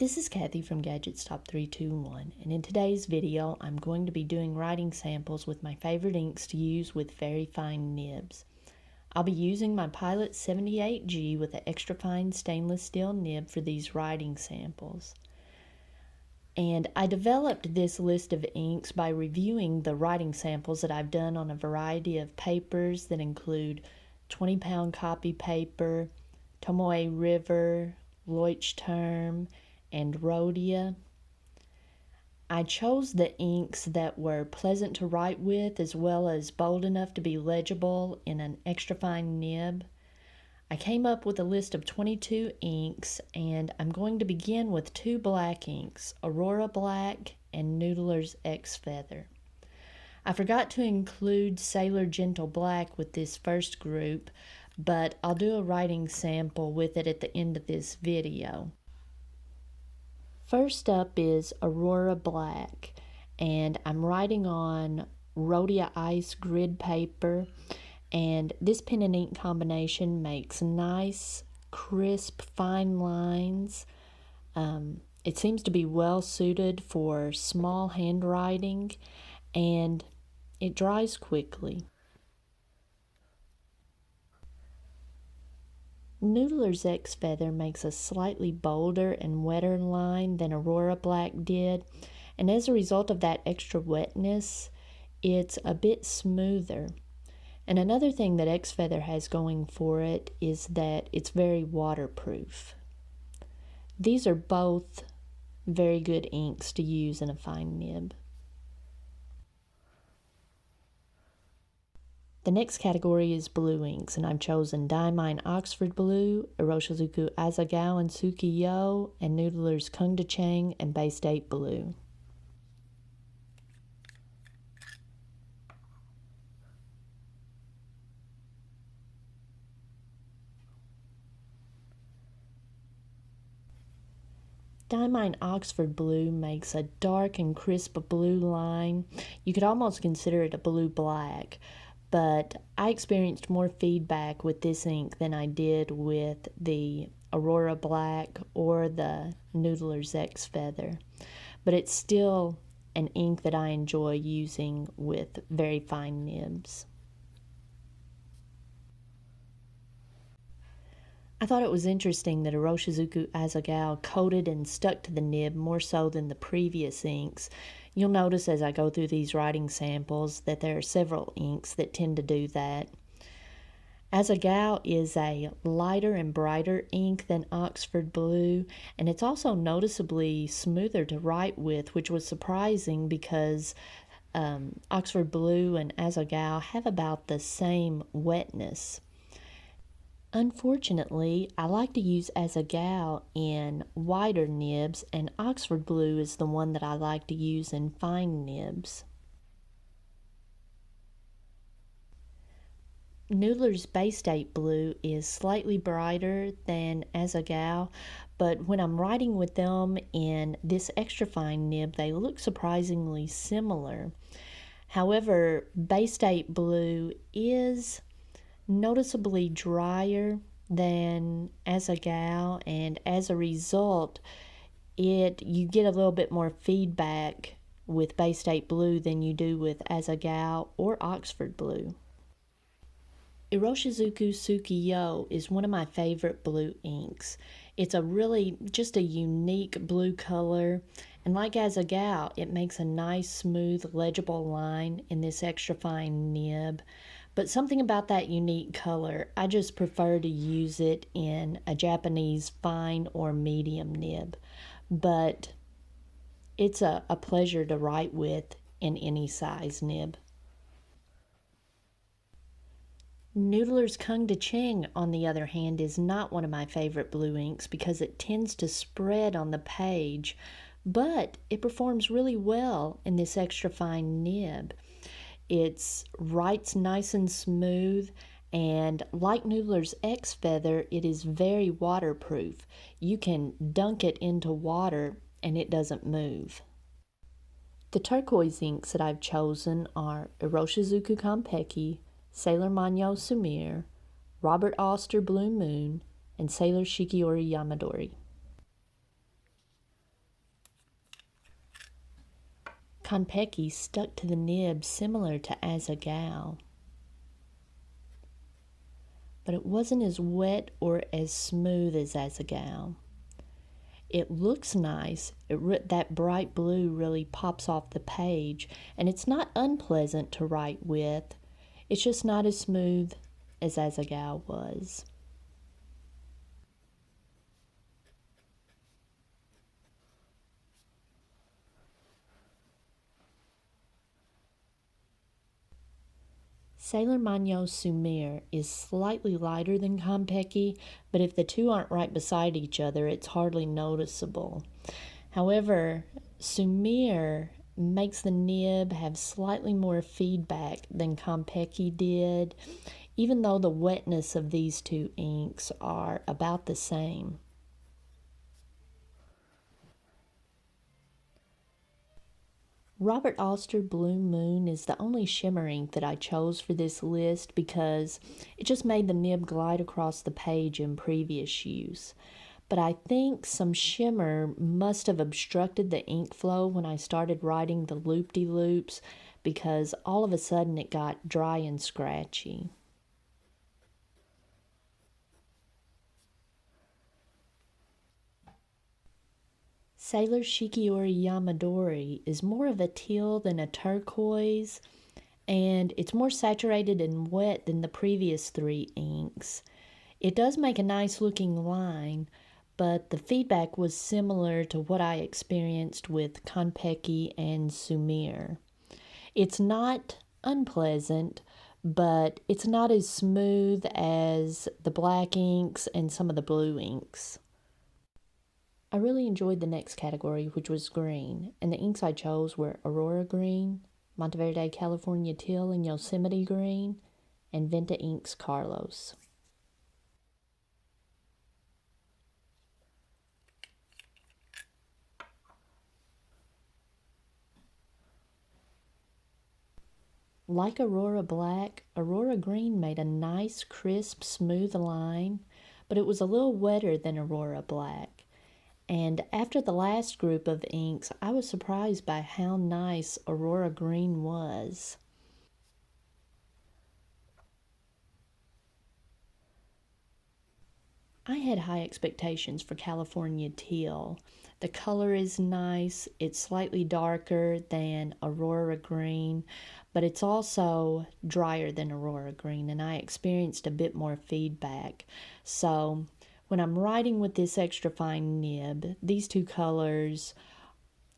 This is Kathy from Gadgets Top 321, and in today's video I'm going to be doing writing samples with my favorite inks to use with very fine nibs. I'll be using my Pilot 78G with an extra fine stainless steel nib for these writing samples. And I developed this list of inks by reviewing the writing samples that I've done on a variety of papers that include 20-pound copy paper, Tomoe River, Leuchtturm, and Rhodia. I chose the inks that were pleasant to write with as well as bold enough to be legible in an extra fine nib. I came up with a list of 22 inks, and I'm going to begin with two black inks, Aurora Black and Noodler's X Feather. I forgot to include Sailor Gentle Black with this first group, but I'll do a writing sample with it at the end of this video. First up is Aurora Black, and I'm writing on Rhodia Ice grid paper, and this pen and ink combination makes nice, crisp, fine lines. It seems to be well suited for small handwriting, and it dries quickly. Noodler's X Feather makes a slightly bolder and wetter line than Aurora Black did, and as a result of that extra wetness, it's a bit smoother. And another thing that X Feather has going for it is that it's very waterproof. These are both very good inks to use in a fine nib. The next category is blue inks, and I've chosen Diamine Oxford Blue, Iroshizuku Azagao and Sukiyo, and Noodler's Kung De Chang and Bay State Blue. Diamine Oxford Blue makes a dark and crisp blue line. You could almost consider it a blue-black. But I experienced more feedback with this ink than I did with the Aurora Black or the Noodler's X Feather. But it's still an ink that I enjoy using with very fine nibs. I thought it was interesting that Iroshizuku Azagao coated and stuck to the nib more so than the previous inks. You'll notice as I go through these writing samples that there are several inks that tend to do that. Azagao is a lighter and brighter ink than Oxford Blue, and it's also noticeably smoother to write with, which was surprising because Oxford Blue and Azagao have about the same wetness. Unfortunately, I like to use Azagao in wider nibs, and Oxford Blue is the one that I like to use in fine nibs. Noodler's Bay State Blue is slightly brighter than Azagao, but when I'm writing with them in this extra fine nib, they look surprisingly similar. However, Bay State Blue is noticeably drier than Azagao, and as a result you get a little bit more feedback with Bay State Blue than you do with Azagao or Oxford Blue. Iroshizuku Sukiyo is one of my favorite blue inks. It's just a unique blue color, and like Azagao, it makes a nice, smooth, legible line in this extra fine nib. But something about that unique color, I just prefer to use it in a Japanese fine or medium nib. But it's a pleasure to write with in any size nib. Noodler's Kung De Chang, on the other hand, is not one of my favorite blue inks because it tends to spread on the page, but it performs really well in this extra fine nib. It writes nice and smooth, and like Noodler's X Feather, it is very waterproof. You can dunk it into water and it doesn't move. The turquoise inks that I've chosen are Iroshizuku Konpeki, Sailor Magno Sumire, Robert Auster Blue Moon, and Sailor Shikiori Yamadori. Konpeki stuck to the nib similar to Azagao, but it wasn't as wet or as smooth as Azagao. It looks nice. That bright blue really pops off the page, and it's not unpleasant to write with. It's just not as smooth as Azagao was. Sailor Magno Sumir is slightly lighter than Konpeki, but if the two aren't right beside each other, it's hardly noticeable. However, Sumir makes the nib have slightly more feedback than Konpeki did, even though the wetness of these two inks are about the same. Robert Oster Blue Moon is the only shimmer ink that I chose for this list because it just made the nib glide across the page in previous use. But I think some shimmer must have obstructed the ink flow when I started writing the loop-de-loops because all of a sudden it got dry and scratchy. Sailor Shikiori Yamadori is more of a teal than a turquoise, and it's more saturated and wet than the previous three inks. It does make a nice looking line, but the feedback was similar to what I experienced with Konpeki and Sumir. It's not unpleasant, but it's not as smooth as the black inks and some of the blue inks. I really enjoyed the next category, which was green, and the inks I chose were Aurora Green, Monteverde California Teal and Yosemite Green, and Vinta Inks Carlos. Like Aurora Black, Aurora Green made a nice, crisp, smooth line, but it was a little wetter than Aurora Black. And after the last group of inks, I was surprised by how nice Aurora Green was. I had high expectations for California Teal. The color is nice. It's slightly darker than Aurora Green, but it's also drier than Aurora Green, and I experienced a bit more feedback. So when I'm writing with this extra fine nib, these two colors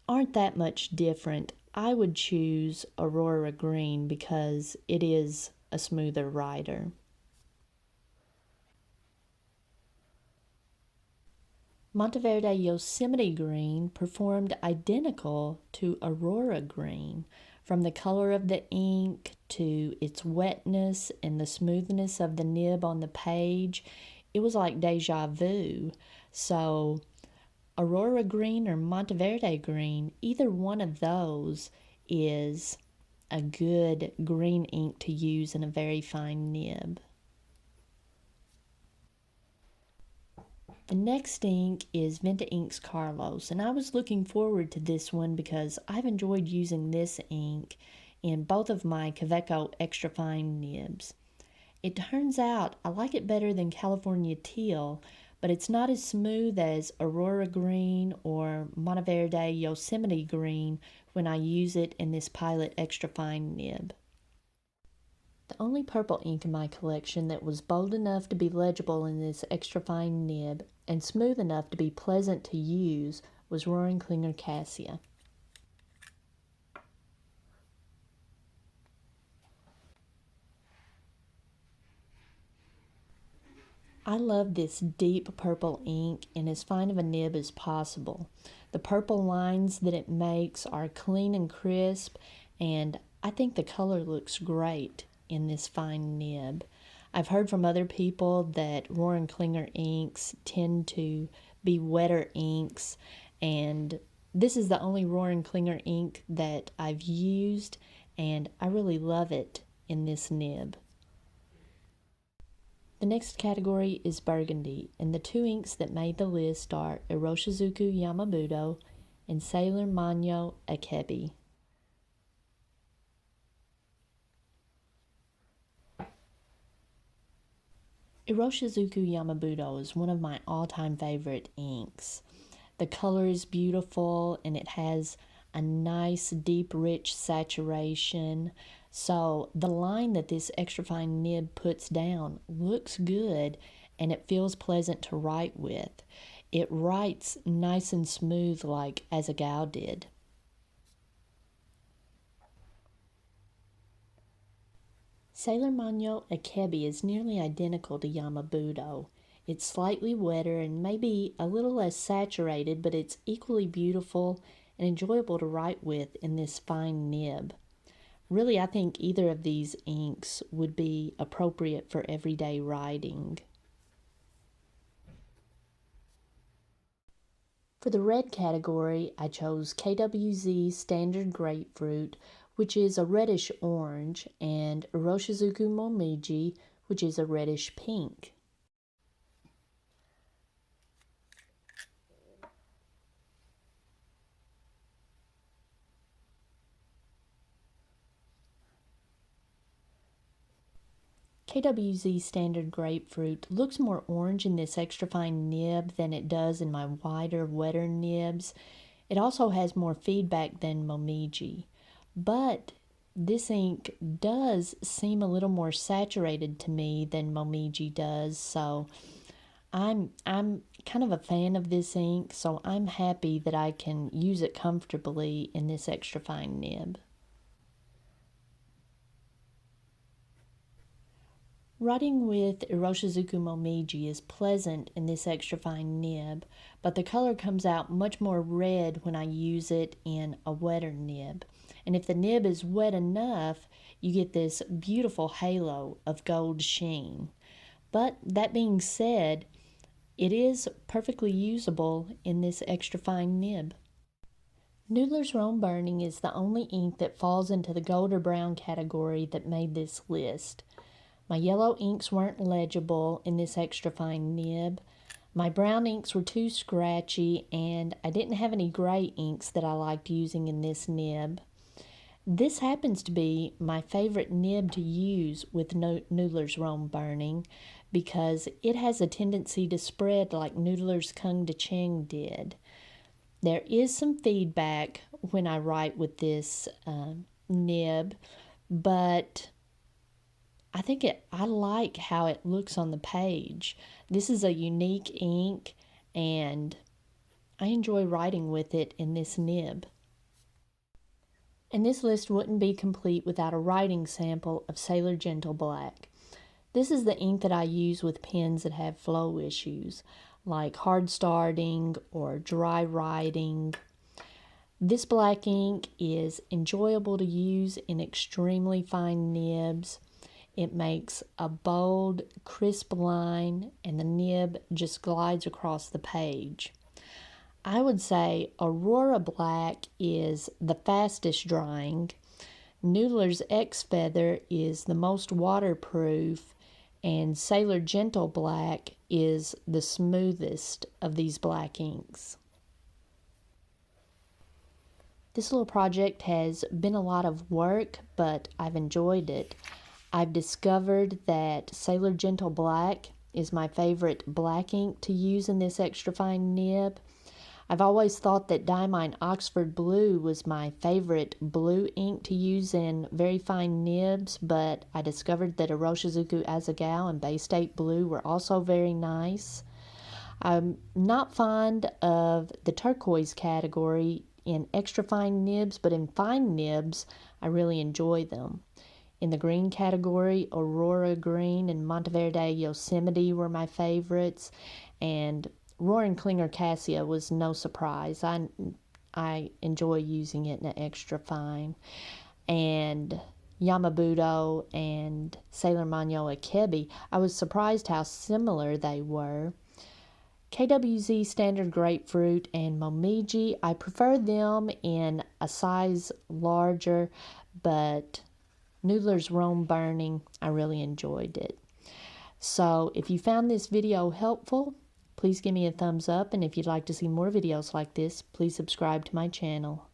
aren't that much different. I would choose Aurora Green because it is a smoother writer. Monteverde Yosemite Green performed identical to Aurora Green, from the color of the ink to its wetness and the smoothness of the nib on the page. It was like deja vu. So Aurora Green or Monteverde Green, either one of those is a good green ink to use in a very fine nib. The next ink is Vinta Inks Carlos, and I was looking forward to this one because I've enjoyed using this ink in both of my Kaweco extra fine nibs. It turns out I like it better than California Teal, but it's not as smooth as Aurora Green or Monteverde Yosemite Green when I use it in this Pilot extra fine nib. The only purple ink in my collection that was bold enough to be legible in this extra fine nib and smooth enough to be pleasant to use was Roaring Klinger Cassia. I love this deep purple ink and as fine of a nib as possible. The purple lines that it makes are clean and crisp, and I think the color looks great in this fine nib. I've heard from other people that Roaring Klinger inks tend to be wetter inks, and this is the only Roaring Klinger ink that I've used, and I really love it in this nib. The next category is Burgundy, and the two inks that made the list are Iroshizuku Yamabudo and Sailor Magno Akebi. Iroshizuku Yamabudo is one of my all-time favorite inks. The color is beautiful and it has a nice, deep, rich saturation. So the line that this extra fine nib puts down looks good and it feels pleasant to write with. It writes nice and smooth like Asagao did. Sailor Magno Akebi is nearly identical to Yamabudo. It's slightly wetter and maybe a little less saturated, but it's equally beautiful and enjoyable to write with in this fine nib. Really, I think either of these inks would be appropriate for everyday writing. For the red category, I chose KWZ Standard Grapefruit, which is a reddish orange, and Iroshizuku Momiji, which is a reddish pink. KWZ Standard Grapefruit looks more orange in this extra fine nib than it does in my wider, wetter nibs. It also has more feedback than Momiji, but this ink does seem a little more saturated to me than Momiji does, so I'm kind of a fan of this ink, so I'm happy that I can use it comfortably in this extra fine nib. Writing with Iroshizuku Momiji is pleasant in this extra fine nib, but the color comes out much more red when I use it in a wetter nib. And if the nib is wet enough, you get this beautiful halo of gold sheen. But that being said, it is perfectly usable in this extra fine nib. Noodler's Rome Burning is the only ink that falls into the gold or brown category that made this list. My yellow inks weren't legible in this extra fine nib. My brown inks were too scratchy, and I didn't have any gray inks that I liked using in this nib. This happens to be my favorite nib to use with Noodler's Rome Burning because it has a tendency to spread like Noodler's Kung De Cheng did. There is some feedback when I write with this nib, but I like how it looks on the page. This is a unique ink, and I enjoy writing with it in this nib. And this list wouldn't be complete without a writing sample of Sailor Gentle Black. This is the ink that I use with pens that have flow issues, like hard starting or dry writing. This black ink is enjoyable to use in extremely fine nibs. It makes a bold, crisp line, and the nib just glides across the page. I would say Aurora Black is the fastest drying. Noodler's X Feather is the most waterproof, and Sailor Gentle Black is the smoothest of these black inks. This little project has been a lot of work, but I've enjoyed it. I've discovered that Sailor Gentle Black is my favorite black ink to use in this extra fine nib. I've always thought that Diamine Oxford Blue was my favorite blue ink to use in very fine nibs, but I discovered that Iroshizuku Asagao and Bay State Blue were also very nice. I'm not fond of the turquoise category in extra fine nibs, but in fine nibs, I really enjoy them. In the green category, Aurora Green and Monteverde Yosemite were my favorites, and Roaring Klinger Cassia was no surprise. I enjoy using it in an extra fine. And Yamabudo and Sailor Magno Akebi, I was surprised how similar they were. KWZ Standard Grapefruit and Momiji, I prefer them in a size larger, but Noodler's Rome Burning, I really enjoyed it. So if you found this video helpful, please give me a thumbs up, and if you'd like to see more videos like this, please subscribe to my channel.